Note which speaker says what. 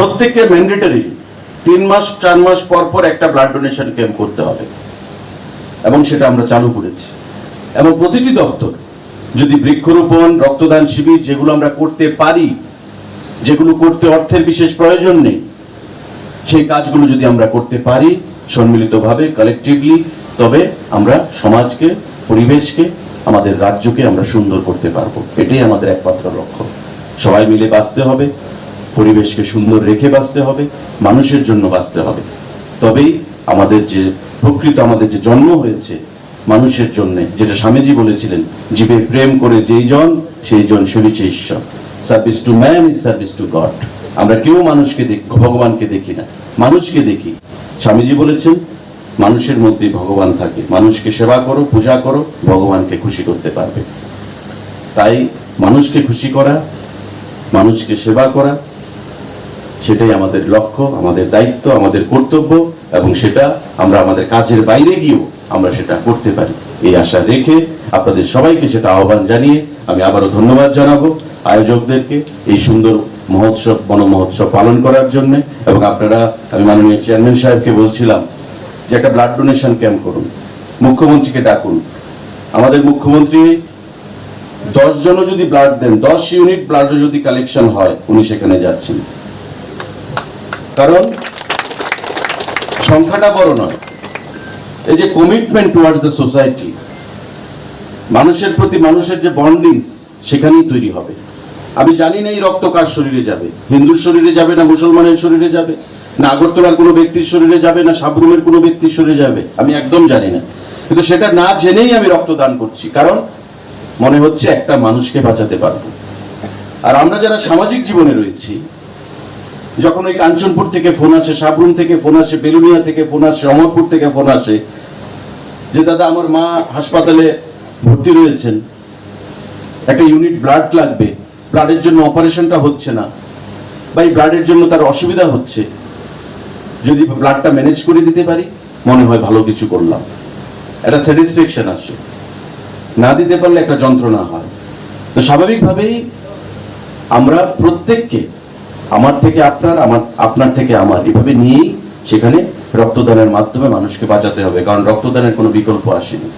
Speaker 1: প্রত্যেককে ম্যান্ডেটরি 3 মাস 4 মাস পর পর একটা ব্লাড ডোনেশন ক্যাম্প করতে হবে, এবং সেটা আমরা চালু করেছি। এবং প্রতিটি দপ্তর যদি বৃক্ষরোপণ, রক্তদান শিবির যেগুলো আমরা করতে পারি, যেগুলো করতে অর্থের বিশেষ প্রয়োজন নেই, সেই কাজগুলো যদি আমরা করতে পারি সম্মিলিতভাবে, কালেকটিভলি, তবে আমরা সমাজকে, পরিবেশকে, আমাদের রাজ্যকে আমরা সুন্দর করতে পারবো। এটাই আমাদের একমাত্র লক্ষ্য। সবাই মিলে বাঁচতে হবে, পরিবেশকে সুন্দর রেখে বাঁচতে হবে, মানুষের জন্য বাঁচতে হবে। তবেই আমাদের যে প্রকৃত, আমাদের যে জন্ম হয়েছে মানুষের জন্য, যেটা স্বামীজি বলেছিলেন, জীবে প্রেম করে যেই জন সেই জন সেবিছে ঈশ্বর। Service to man is service to god. আমরা কেউ মানুষকে ভগবানকে দেখি না, মানুষকে দেখি। স্বামীজি বলেছেন মানুষের মধ্যেই ভগবান থাকে। মানুষকে সেবা করো, পূজা করো, ভগবানকে খুশি করতে পারবে। তাই মানুষকে খুশি করা, মানুষকে সেবা করা, সেটাই আমাদের লক্ষ্য, আমাদের দায়িত্ব, আমাদের কর্তব্য, এবং সেটা আমরা আমাদের কাজের বাইরে গিয়েও আমরা সেটা করতে পারি। এই আশা রেখে আপনাদের সবাইকে সেটা আহ্বান জানিয়ে আমি আবারও ধন্যবাদ জানাবো আয়োজকদেরকে এই সুন্দর মহোৎসব, বন মহোৎসব পালন করার জন্য। এবং আপনারা, আমি মাননীয় চেয়ারম্যান সাহেবকে বলছিলাম যে একটা ব্লাড ডোনেশন ক্যাম্প করুন, মুখ্যমন্ত্রীকে ডাকুন। আমাদের মুখ্যমন্ত্রী 10 জনও যদি ব্লাড দেন, 10 ইউনিট ব্লাডও যদি কালেকশন হয়, উনি সেখানে যাচ্ছেন। কারণ সংখ্যাটা বড় নয়, এই যে কমিটমেন্ট টুয়ার্ডস দ্য সোসাইটি, মানুষের প্রতি মানুষের যে বন্ডিংস, সেখানেই তৈরি হবে। আমি জানি না এই রক্ত কার শরীরে যাবে, হিন্দুর শরীরে যাবে না মুসলমানের শরীরে যাবে, না আগরতলার কোনো ব্যক্তির শরীরে যাবে না সাবরুমের কোনো ব্যক্তির শরীরে যাবে, আমি একদম জানি না। কিন্তু সেটা না জেনেই আমি রক্তদান করছি, কারণ মনে হচ্ছে একটা মানুষকে বাঁচাতে পারবো। আর আমরা যারা সামাজিক জীবনে রয়েছি, যখন ওই কাঞ্চনপুর থেকে ফোন আসে, সাবরুম থেকে ফোন আসে, বেলুনিয়া থেকে ফোন আসে, অমরপুর থেকে ফোন আসে যে দাদা আমার মা হাসপাতালে ভর্তি রয়েছেন, একটা ইউনিট ব্লাড লাগবে, ব্লাডের জন্য অপারেশনটা হচ্ছে না, বা এই ব্লাডের জন্য তার অসুবিধা হচ্ছে, যদি ব্লাডটা ম্যানেজ করে দিতে পারি মনে হয় ভালো কিছু করলাম, একটা স্যাটিসফ্যাকশন আসে। না দিতে পারলে একটা যন্ত্রণা হয়। তো স্বাভাবিকভাবেই আমরা প্রত্যেককে, আমার থেকে আপনার, আমার আপনার থেকে আমার, এভাবে নিয়েই সেখানে রক্তদানের মাধ্যমে মানুষকে বাঁচাতে হবে, কারণ রক্তদানের কোনো বিকল্প আসেনি।